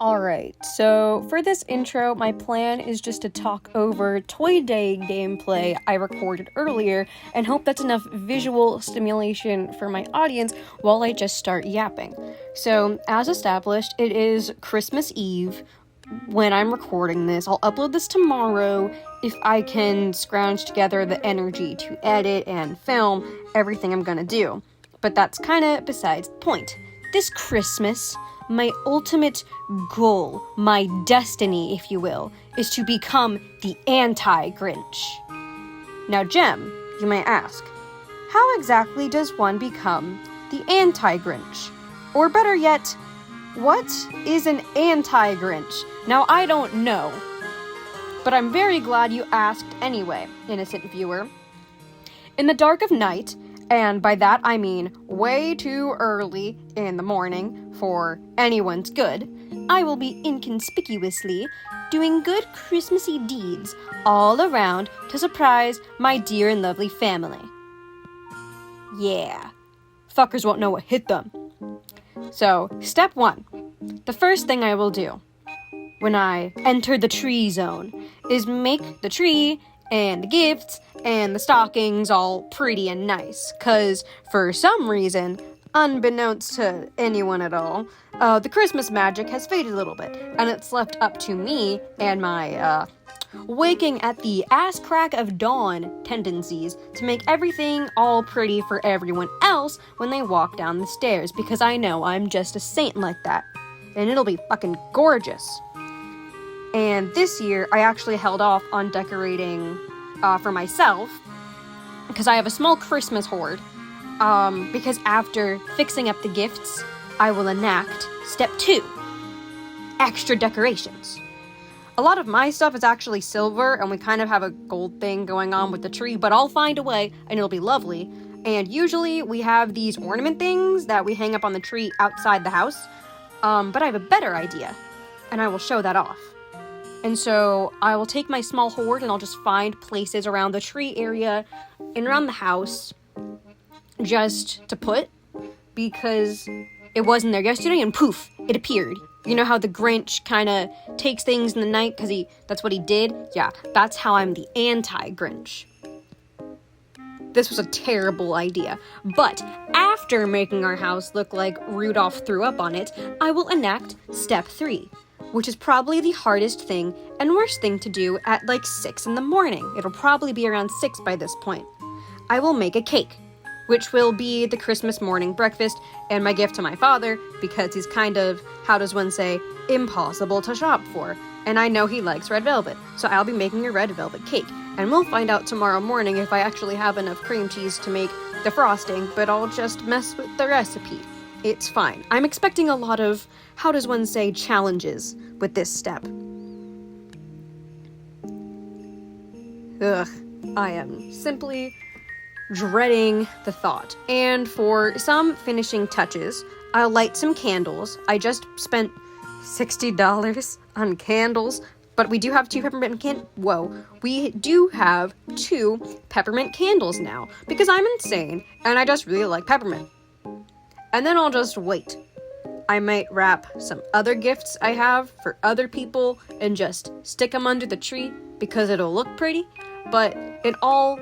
Alright, so for this intro, my plan is just to talk over Toy Day gameplay I recorded earlier and hope that's enough visual stimulation for my audience while I just start yapping. So, as established, it is Christmas Eve when I'm recording this. I'll upload this tomorrow if I can scrounge together the energy to edit and film everything I'm gonna do. But that's kinda besides the point. This Christmas, my ultimate goal, my destiny, if you will, is to become the anti-Grinch. Now, Jem, you may ask, how exactly does one become the anti-Grinch? Or better yet, what is an anti-Grinch? Now, I don't know, but I'm very glad you asked anyway, innocent viewer. In the dark of night, and by that I mean way too early in the morning for anyone's good, I will be inconspicuously doing good Christmassy deeds all around to surprise my dear and lovely family. Yeah, fuckers won't know what hit them. So, step 1. The first thing I will do when I enter the tree zone is make the tree and the gifts and the stockings all pretty and nice, cause for some reason, unbeknownst to anyone at all, the Christmas magic has faded a little bit, and it's left up to me and my, waking at the ass crack of dawn tendencies to make everything all pretty for everyone else when they walk down the stairs, because I know I'm just a saint like that, and it'll be fucking gorgeous. And this year, I actually held off on decorating for myself, because I have a small Christmas hoard, because after fixing up the gifts, I will enact step 2, extra decorations. A lot of my stuff is actually silver, and we kind of have a gold thing going on with the tree, but I'll find a way, and it'll be lovely. And usually, we have these ornament things that we hang up on the tree outside the house, but I have a better idea, and I will show that off. And so I will take my small hoard and I'll just find places around the tree area and around the house just to put, because it wasn't there yesterday and poof, it appeared. You know how the Grinch kind of takes things in the night because that's what he did? Yeah, that's how I'm the anti-Grinch. This was a terrible idea, but after making our house look like Rudolph threw up on it, I will enact step 3. Which is probably the hardest thing and worst thing to do at like 6 in the morning. It'll probably be around 6 by this point. I will make a cake, which will be the Christmas morning breakfast and my gift to my father, because he's kind of, how does one say, impossible to shop for. And I know he likes red velvet, so I'll be making a red velvet cake. And we'll find out tomorrow morning if I actually have enough cream cheese to make the frosting, but I'll just mess with the recipe. It's fine. I'm expecting a lot of, how does one say, challenges with this step. Ugh, I am simply dreading the thought. And for some finishing touches, I'll light some candles. I just spent $60 on candles, but we do have 2 peppermint we do have 2 peppermint candles now, because I'm insane, and I just really like peppermint. And then I'll just wait. I might wrap some other gifts I have for other people and just stick them under the tree because it'll look pretty. But in all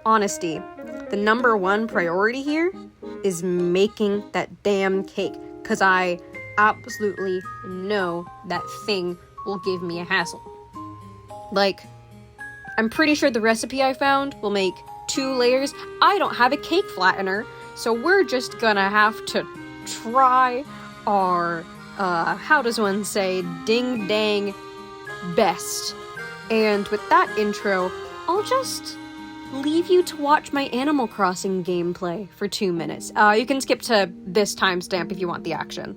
honesty, the number 1 priority here is making that damn cake, because I absolutely know that thing will give me a hassle. Like, I'm pretty sure the recipe I found will make 2 layers. I don't have a cake flattener, so we're just gonna have to try our, how does one say, ding-dang best. And with that intro, I'll just leave you to watch my Animal Crossing gameplay for 2 minutes. You can skip to this timestamp if you want the action.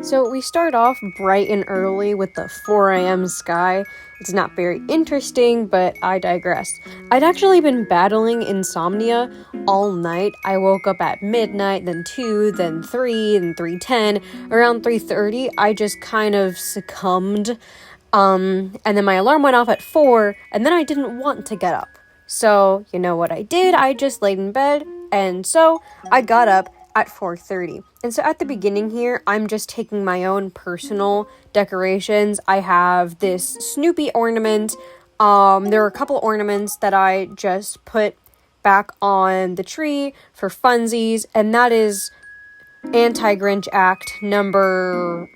So we start off bright and early with the 4 a.m. sky. It's not very interesting, but I digress. I'd actually been battling insomnia all night. I woke up at midnight, then 2, then 3, then 3:10. Around 3:30, I just kind of succumbed. And then my alarm went off at 4, and then I didn't want to get up. So, you know what I did? I just laid in bed, and so I got up at 4:30. And so at the beginning here, I'm just taking my own personal decorations. I have this Snoopy ornament. There are a couple ornaments that I just put back on the tree for funsies, and that is Anti-Grinch act number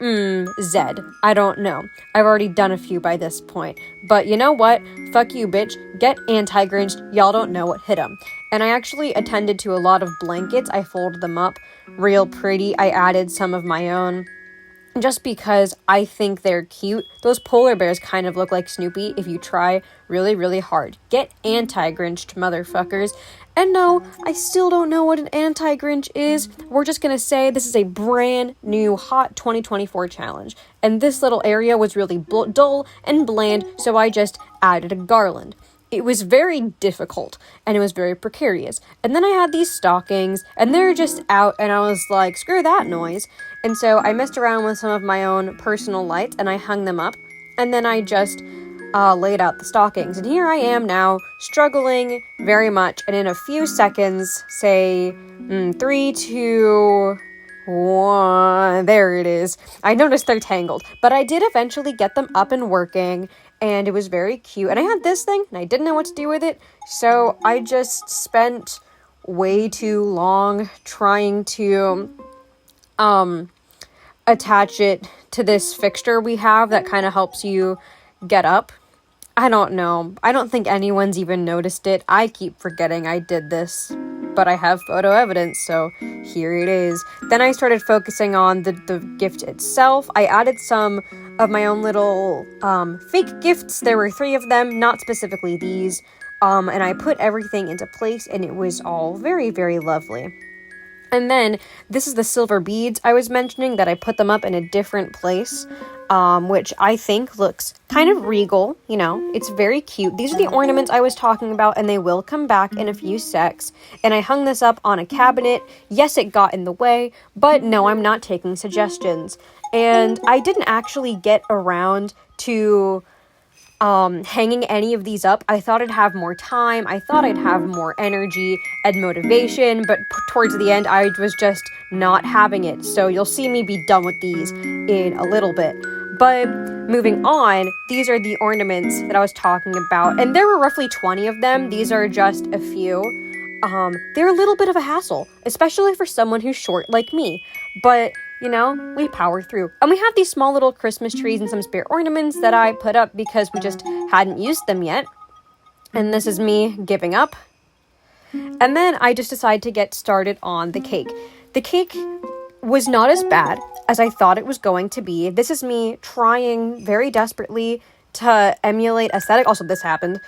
Z. I don't know. I've already done a few by this point. But you know what? Fuck you, bitch. Get anti-Grinched. Y'all don't know what hit 'em. And I actually attended to a lot of blankets. I folded them up real pretty. I added some of my own just because I think they're cute. Those polar bears kind of look like Snoopy if you try really, really hard. Get anti-Grinched, motherfuckers. And no, I still don't know what an anti-Grinch is. We're just gonna say this is a brand new hot 2024 challenge. And this little area was really dull and bland, so I just added a garland. It was very difficult, and it was very precarious. And then I had these stockings, and they're just out, and I was like, screw that noise. And so I messed around with some of my own personal lights, and I hung them up, and then I just laid out the stockings. And here I am now, struggling very much, and in a few seconds, say 3, 2, 1, there it is. I noticed they're tangled, but I did eventually get them up and working, and it was very cute. And I had this thing, and I didn't know what to do with it, so I just spent way too long trying to attach it to this fixture we have that kind of helps you get up. I don't know. I don't think anyone's even noticed it. I keep forgetting I did this, but I have photo evidence, so here it is. Then I started focusing on the gift itself. I added some of my own little fake gifts. There were 3 of them, not specifically these, and I put everything into place, and it was all very, very lovely. And then this is the silver beads I was mentioning that I put them up in a different place, which I think looks kind of regal, you know, it's very cute. These are the ornaments I was talking about, and they will come back in a few secs. And I hung this up on a cabinet. Yes, it got in the way, but no, I'm not taking suggestions. And I didn't actually get around to hanging any of these up. I thought I'd have more time. I thought I'd have more energy and motivation, but towards the end, I was just not having it. So you'll see me be done with these in a little bit. But moving on, these are the ornaments that I was talking about, and there were roughly 20 of them. These are just a few. They're a little bit of a hassle, especially for someone who's short like me, but you know, we power through. And we have these small little Christmas trees and some spirit ornaments that I put up because we just hadn't used them yet. And this is me giving up. And then I just decided to get started on the cake. The cake was not as bad as I thought it was going to be. This is me trying very desperately to emulate aesthetic. Also, this happened.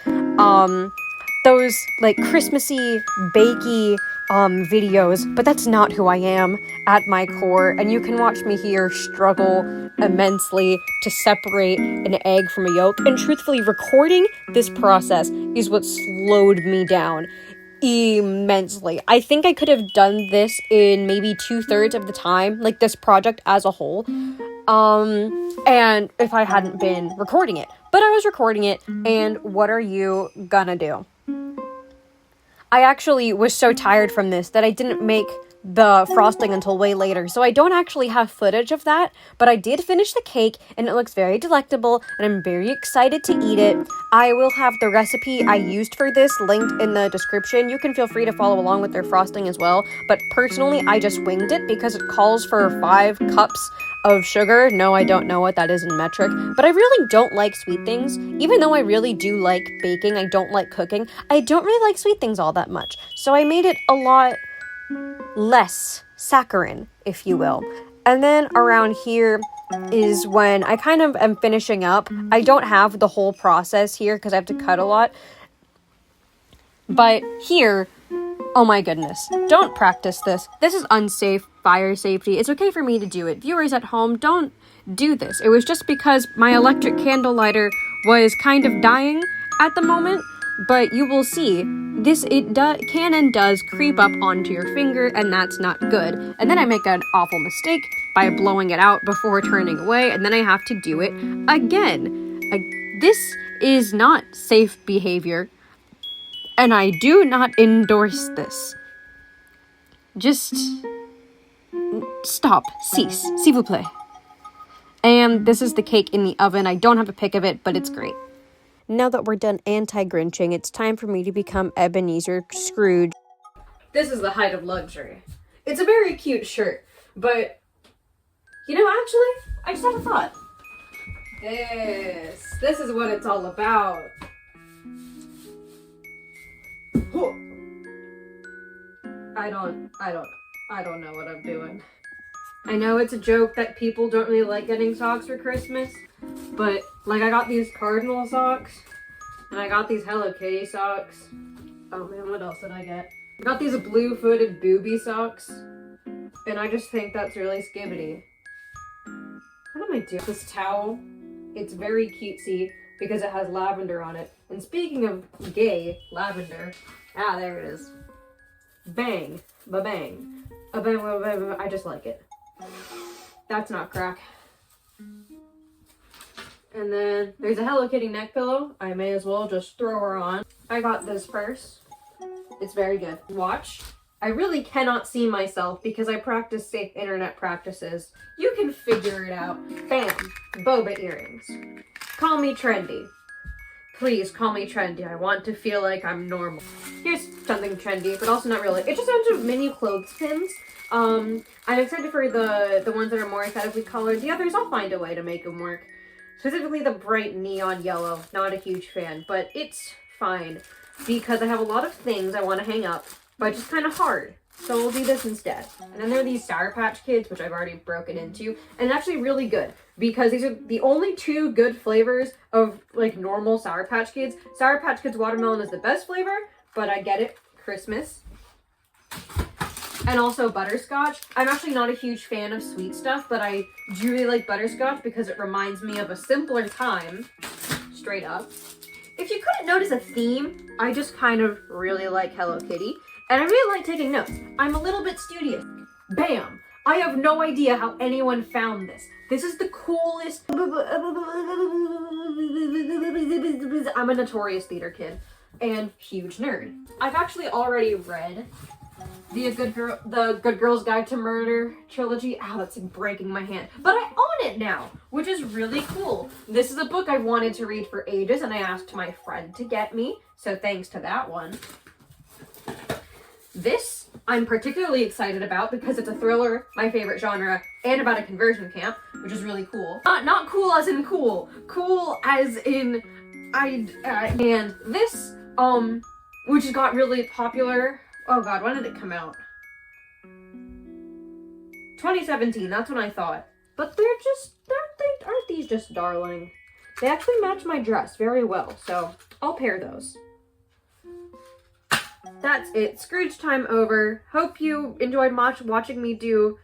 Those like Christmassy, bakey videos, but that's not who I am at my core, and you can watch me here struggle immensely to separate an egg from a yolk, and truthfully, recording this process is what slowed me down immensely. I think I could have done this in maybe 2/3 of the time, like this project as a whole, and if I hadn't been recording it. But I was recording it, and what are you gonna do? I actually was so tired from this that I didn't make the frosting until way later, so I don't actually have footage of that, but I did finish the cake, and it looks very delectable, and I'm very excited to eat it. I will have the recipe I used for this linked in the description. You can feel free to follow along with their frosting as well, but personally, I just winged it because it calls for 5 cups of sugar. No, I don't know what that is in metric, but I really don't like sweet things. Even though I really do like baking, I don't like cooking. I don't really like sweet things all that much, so I made it a lot less saccharine, if you will. And then around here is when I kind of am finishing up. I don't have the whole process here because I have to cut a lot. But here, oh my goodness, don't practice this. This is unsafe fire safety. It's okay for me to do it. Viewers at home, don't do this. It was just because my electric candle lighter was kind of dying at the moment. But you will see, can and does creep up onto your finger, and that's not good. And then I make an awful mistake by blowing it out before turning away, and then I have to do it again. This is not safe behavior, and I do not endorse this. Just stop. Cease. S'il vous plaît. And this is the cake in the oven. I don't have a pic of it, but it's great. Now that we're done anti-grinching, it's time for me to become Ebenezer Scrooge. This is the height of luxury. It's a very cute shirt, but, you know, actually, I just had a thought. This is what it's all about. I don't know what I'm doing. I know it's a joke that people don't really like getting socks for Christmas, but, like, I got these cardinal socks, and I got these Hello Kitty socks. Oh man, what else did I get? I got these blue-footed booby socks, and I just think that's really skibbity. What am I doing? This towel, it's very cutesy because it has lavender on it. And speaking of gay lavender, there it is. Bang, ba-bang. A-bang, ba-bang, I just like it. That's not crack. And then there's a Hello Kitty neck pillow. I may as well just throw her on. I got this purse. It's very good. Watch. I really cannot see myself because I practice safe internet practices. You can figure it out. Bam. Boba earrings. Call me trendy. Please call me trendy. I want to feel like I'm normal. Here's something trendy, but also not really. It's just a bunch of mini clothespins. I'm excited for the ones that are more aesthetically colored. The others, I'll find a way to make them work. Specifically the bright neon yellow. Not a huge fan, but it's fine because I have a lot of things I want to hang up, but just kind of hard. So we'll do this instead. And then there are these Sour Patch Kids, which I've already broken into, and actually really good because these are the only 2 good flavors of like normal Sour Patch Kids. Sour Patch Kids watermelon is the best flavor, but I get it, Christmas. And also butterscotch. I'm actually not a huge fan of sweet stuff, but I do really like butterscotch because it reminds me of a simpler time, straight up. If you couldn't notice a theme, I just kind of really like Hello Kitty, and I really like taking notes. I'm a little bit studious. Bam! I have no idea how anyone found this. This is the coolest. I'm a notorious theater kid and huge nerd. I've actually already read the Good Girl's Guide to Murder trilogy. Ow, that's breaking my hand. But I own it now, which is really cool. This is a book I've wanted to read for ages, and I asked my friend to get me, so thanks to that one. This I'm particularly excited about because it's a thriller, my favorite genre, and about a conversion camp, which is really cool. Not cool as in cool. Cool as in and this, which has got really popular. Oh god, when did it come out? 2017, that's when I thought. But aren't these just darling? They actually match my dress very well, so I'll pair those. That's it. Scrooge time over. Hope you enjoyed watching me do...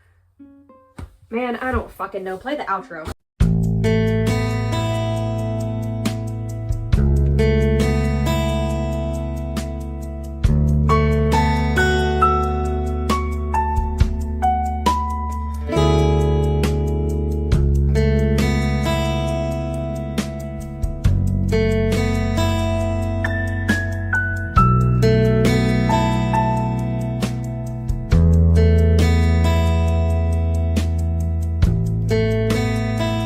Man, I don't fucking know. Play the outro.